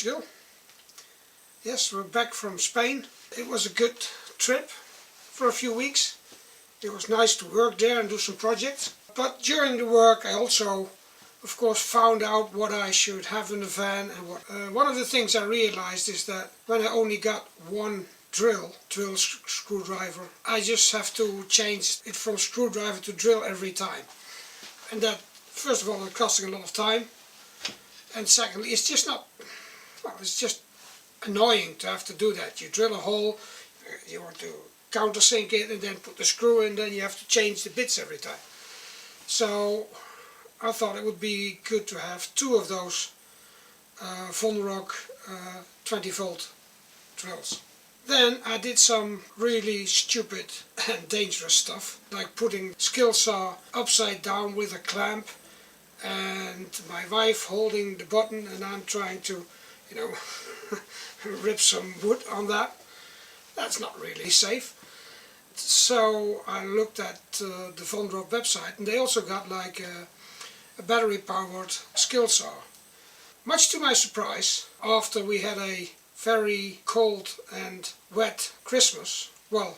Portugal. Yes, we're back from Spain. It was a good trip for a few weeks. It was nice to work there and do some projects. But during the work I also, of course, found out what I should have in the van and what. One of the things I realized is that when I only got one drill screwdriver, I just have to change it from screwdriver to drill every time. And that, first of all, it's costing a lot of time. And secondly, it's just not, well, it's just annoying to have to do that. You drill a hole, you want to countersink it and then put the screw in, then you have to change the bits every time. So I thought it would be good to have two of those Vonroc 20 volt drills. Then I did some really stupid and dangerous stuff, like putting skill saw upside down with a clamp and my wife holding the button and I'm trying to, you know, rip some wood on that. That's not really safe. So I looked at the Vonroc website and they also got like a battery powered skill saw. Much to my surprise, after we had a very cold and wet Christmas, well,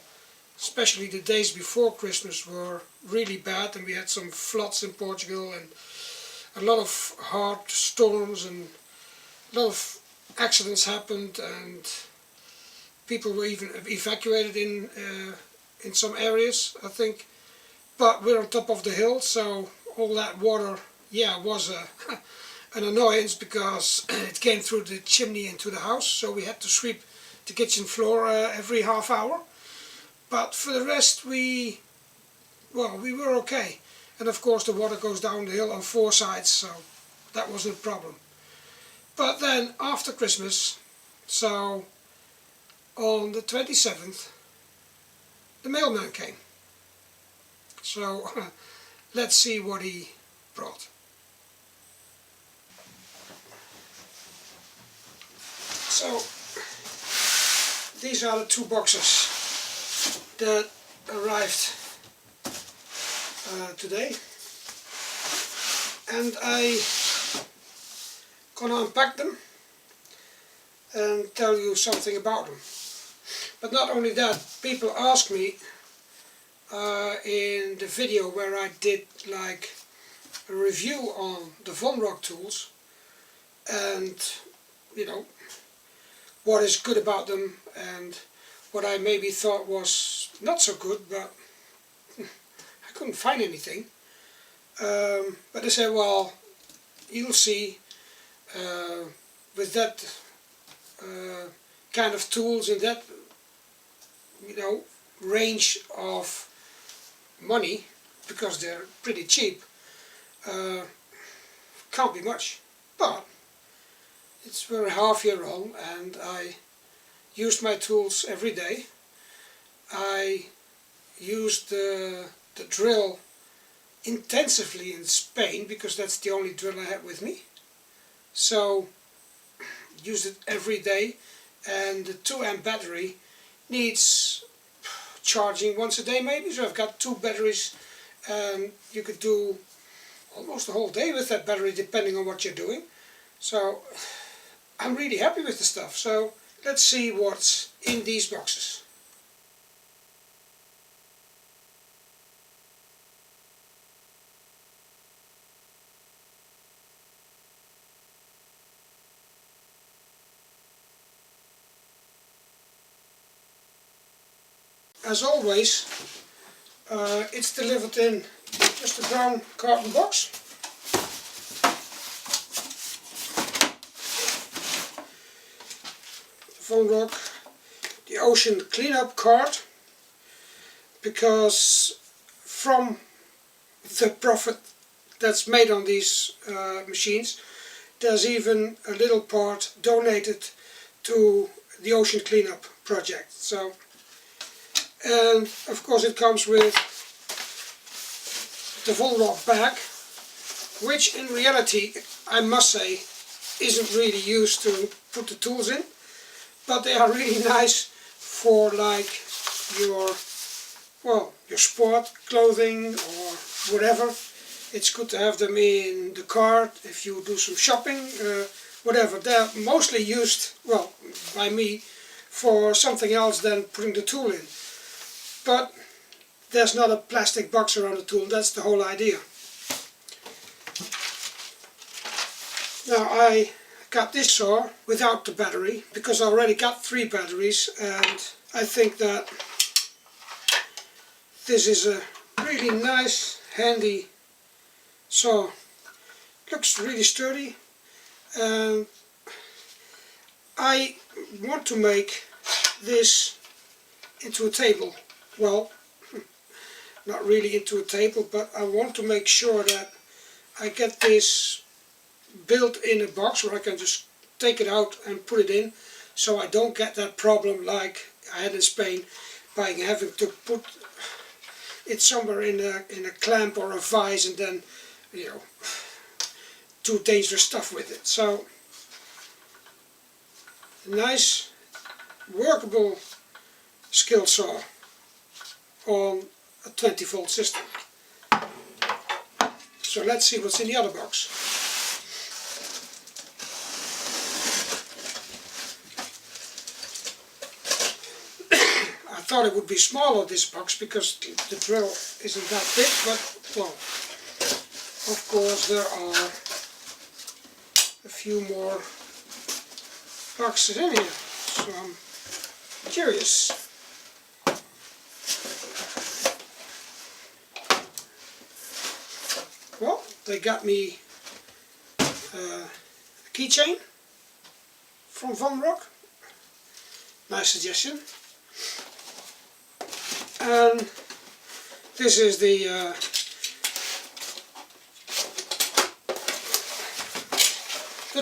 especially the days before Christmas were really bad and we had some floods in Portugal and a lot of hard storms and a lot of accidents happened and people were even evacuated in some areas, I think. But we're on top of the hill, so all that water, yeah, was an annoyance because it came through the chimney into the house, so we had to sweep the kitchen floor every half hour. But for the rest we were okay. And of course the water goes down the hill on four sides, so that wasn't a problem. But then after Christmas, so on the 27th, the mailman came. So let's see what he brought. So these are the two boxes that arrived today, and I gonna unpack them and tell you something about them. But not only that, people ask me in the video where I did like a review on the Vonroc tools and, you know, what is good about them and what I maybe thought was not so good, but I couldn't find anything. But they said, well, you'll see with that kind of tools in that, you know, range of money, because they're pretty cheap, can't be much. But it's we're half year on and I used my tools every day. I used the drill intensively in Spain because that's the only drill I had with me. So used it every day, and the 2 amp battery needs charging once a day maybe, so I've got 2 batteries and you could do almost a whole day with that battery depending on what you're doing. So I'm really happy with the stuff. So let's see what's in these boxes. As always, it's delivered in just a brown carton box. Vonroc, the ocean cleanup card, because from the profit that's made on these machines, there's even a little part donated to the ocean cleanup project. So, and of course it comes with the Vonroc bag, which in reality, I must say, isn't really used to put the tools in, but they are really nice for like your, well, your sport clothing or whatever. It's good to have them in the car if you do some shopping whatever. They're mostly used, well, by me for something else than putting the tool in. But there's not a plastic box around the tool, that's the whole idea. Now I got this saw without the battery because I already got 3 batteries, and I think that this is a really nice, handy saw. Looks really sturdy, and I want to make this into a table. Well, not really into a table, but I want to make sure that I get this built in a box where I can just take it out and put it in, so I don't get that problem like I had in Spain by having to put it somewhere in a clamp or a vise and then, you know, do dangerous stuff with it. So a nice workable skill saw on a 20-volt system. So let's see what's in the other box. I thought it would be smaller, this box, because the drill isn't that big, but well, of course there are a few more boxes in here, so I'm curious. Well, they got me a keychain from Vonroc. Nice suggestion. And this is the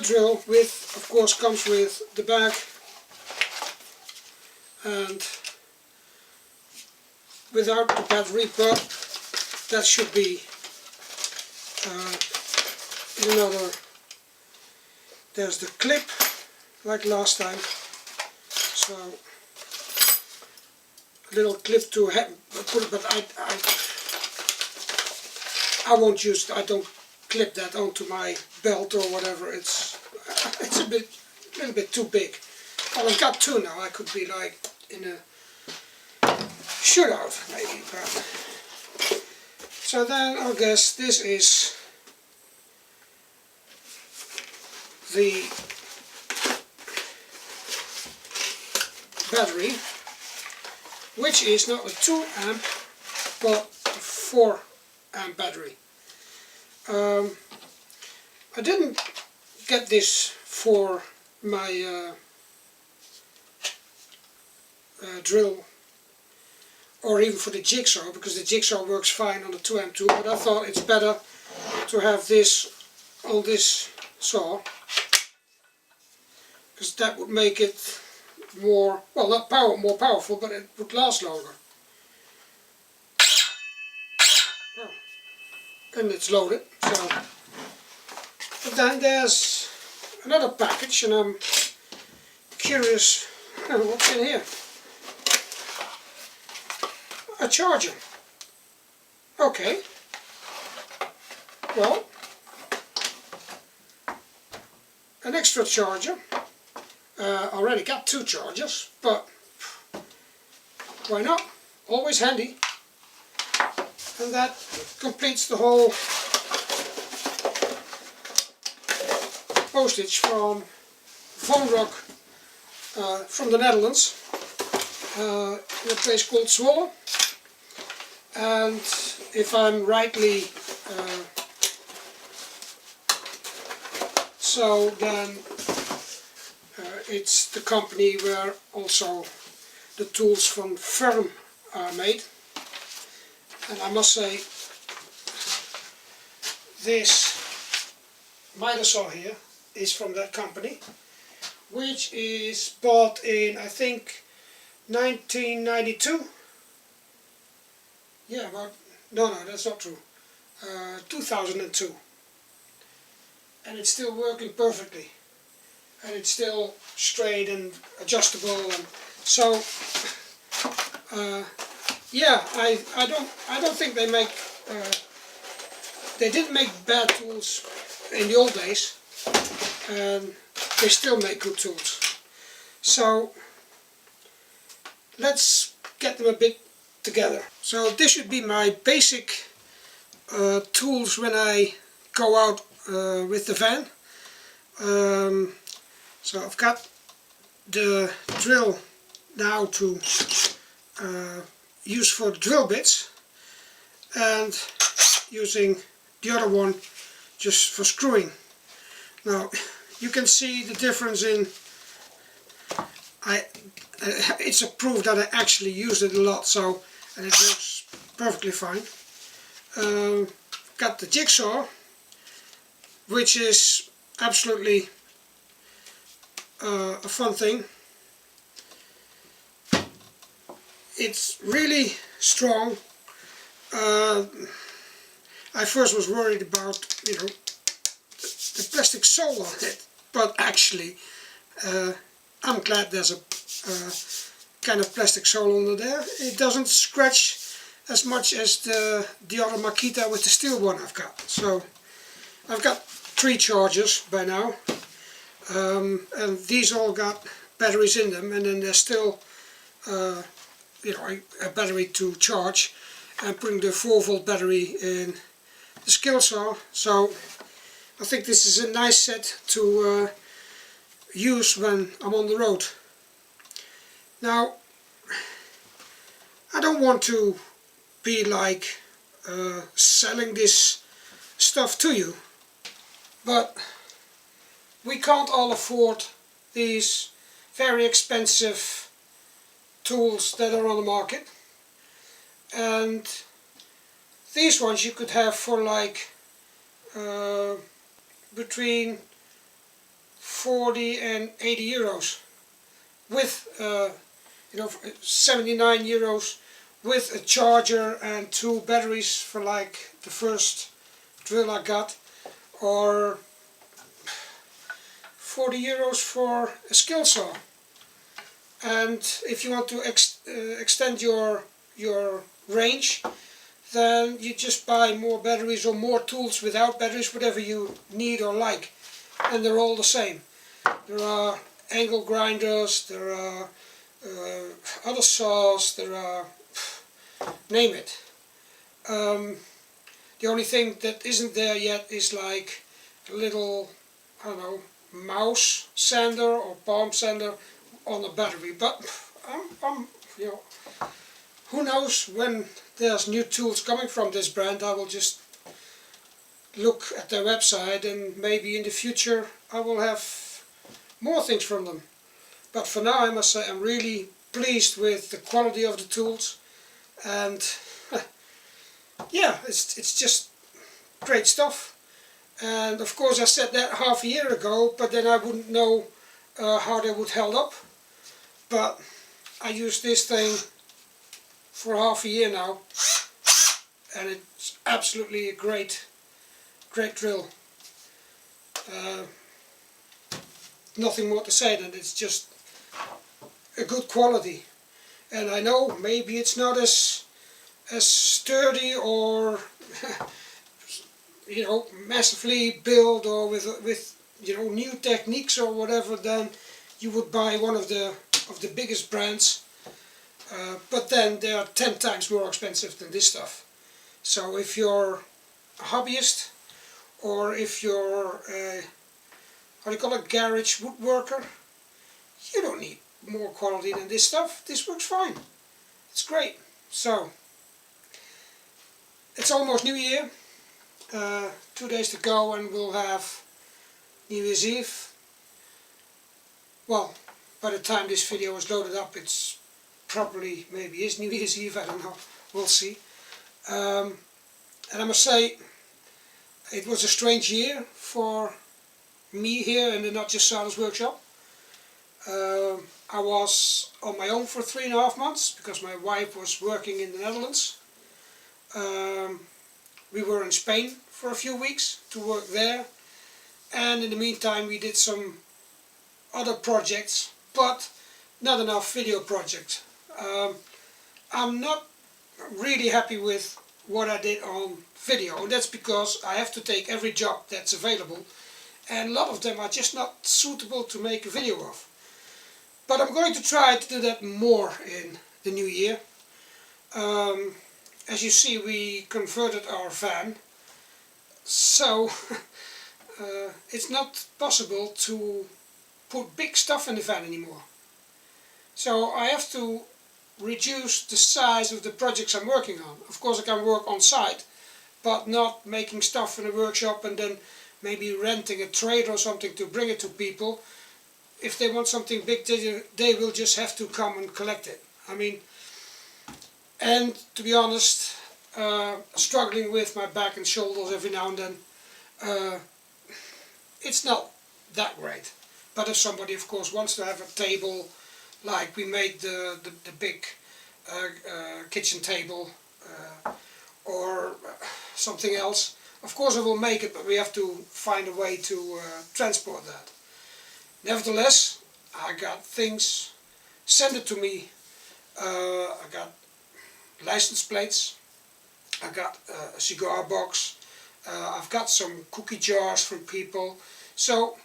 drill with, of course, comes with the bag and without the battery, but that should be in another. There's the clip like last time, so a little clip to put it, but I won't use it. I don't clip that onto my belt or whatever. It's a little bit too big. Well, I've got 2 now. I could be like in a shootout maybe. But so then I guess this is the battery, which is not a 2 amp but a 4 amp battery. I didn't get this for my drill or even for the jigsaw, because the jigsaw works fine on the 2 amp too, but I thought it's better to have this on this saw, because that would make it more, well, not more powerful, but it would last longer. Oh. And it's loaded, so. But then there's another package, and I'm curious what's in here. A charger. Okay. Well, an extra charger. Already got 2 chargers, but why not? Always handy. And that completes the whole postage from Vonroc, from the Netherlands, in a place called Zwolle. And if I'm rightly so, then it's the company where also the tools from Firm are made. And I must say, this miter saw here is from that company, which is bought in, I think, 1992. Yeah, about, no, that's not true. 2002. And it's still working perfectly. And it's still straight and adjustable, and so yeah, I don't think they make they didn't make bad tools in the old days, and they still make good tools. So let's get them a bit together. So this should be my basic tools when I go out with the van. So I've got the drill now to use for drill bits, and using the other one just for screwing. Now you can see the difference in, it's a proof that I actually use it a lot, so, and it works perfectly fine. Got the jigsaw, which is absolutely a fun thing. It's really strong. I first was worried about, you know, the plastic sole on it, but actually I'm glad there's a kind of plastic sole under there. It doesn't scratch as much as the other Makita with the steel one I've got. So I've got 3 chargers by now, and these all got batteries in them, and then there's still you know, a battery to charge, and putting the 4-volt battery in the skill saw. So I think this is a nice set to use when I'm on the road. Now I don't want to be like selling this stuff to you, but we can't all afford these very expensive tools that are on the market, and these ones you could have for like between 40 and 80 euros with you know, 79 euros with a charger and 2 batteries for like the first drill I got, or 40 euros for a skill saw. And if you want to extend your range, then you just buy more batteries or more tools without batteries, whatever you need or like, and they're all the same. There are angle grinders, there are other saws, there are, name it. The only thing that isn't there yet is like a little, I don't know, mouse sander or palm sander on a battery, but I'm you know, who knows when there's new tools coming from this brand. I will just look at their website, and maybe in the future I will have more things from them. But for now I must say I'm really pleased with the quality of the tools, and yeah, it's just great stuff. And of course I said that half a year ago, but then I wouldn't know how they would hold up. But I used this thing for half a year now, and it's absolutely a great drill. Nothing more to say than it's just a good quality. And I know maybe it's not as sturdy or you know, massively built or with you know, new techniques or whatever than you would buy one of the biggest brands, but then they are 10 times more expensive than this stuff. So if you're a hobbyist, or if you're a, how do you call it, garage woodworker, you don't need more quality than this stuff. This works fine. It's great. So it's almost New Year. 2 days to go and we'll have New Year's Eve. Well, by the time this video is loaded up, it's probably, maybe is New Year's Eve, I don't know, we'll see. And I must say, it was a strange year for me here in the Not Just Sawdust workshop. I was on my own for 3.5 months because my wife was working in the Netherlands. We were in Spain for a few weeks to work there, and in the meantime we did some other projects, but not enough video projects. I'm not really happy with what I did on video, and that's because I have to take every job that's available and a lot of them are just not suitable to make a video of. But I'm going to try to do that more in the new year. As you see, we converted our van, so it's not possible to put big stuff in the van anymore. So I have to reduce the size of the projects I'm working on. Of course I can work on site, but not making stuff in a workshop and then maybe renting a trailer or something to bring it to people. If they want something big, they will just have to come and collect it. I mean, and to be honest, struggling with my back and shoulders every now and then, it's not that great. But if somebody of course wants to have a table, like we made the big kitchen table, or something else, of course I will make it, but we have to find a way to transport that. Nevertheless, I got things, send it to me. I got license plates, I got a cigar box, I've got some cookie jars from people. So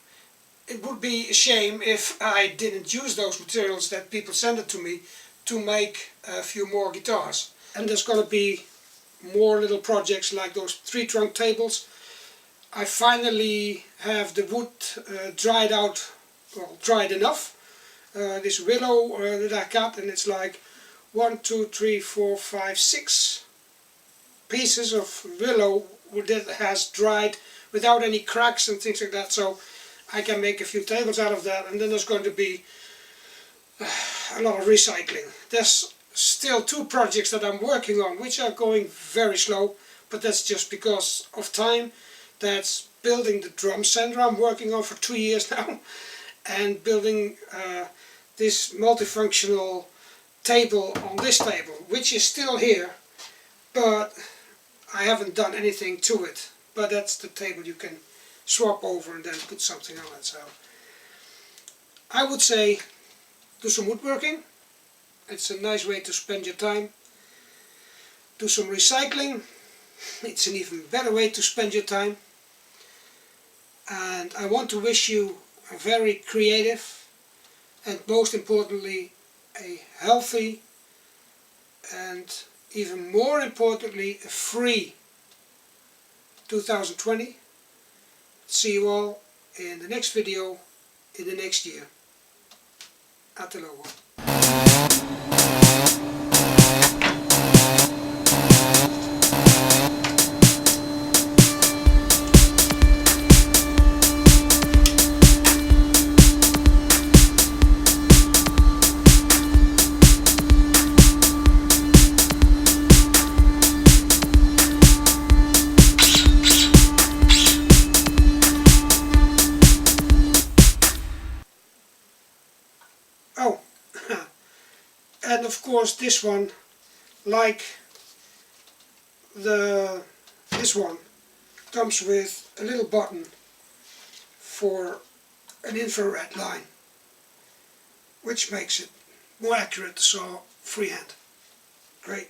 it would be a shame if I didn't use those materials that people send it to me to make a few more guitars. And there's going to be more little projects like those tree trunk tables. I finally have the wood dried out, well, dried enough. This willow that I cut, and it's like 1, 2, 3, 4, 5, 6 pieces of willow that has dried without any cracks and things like that, so I can make a few tables out of that. And then there's going to be a lot of recycling. There's still 2 projects that I'm working on which are going very slow, but that's just because of time. That's building the drum center I'm working on for 2 years now, and building this multifunctional table on this table, which is still here, but I haven't done anything to it. But that's the table you can swap over and then put something on it. So I would say do some woodworking. It's a nice way to spend your time. Do some recycling. It's an even better way to spend your time. And I want to wish you a very creative and most importantly a healthy and even more importantly a free 2020. See you all in the next video in the next year. Até logo. Oh, and of course this one, like this one, comes with a little button for an infrared line, which makes it more accurate to saw freehand. Great.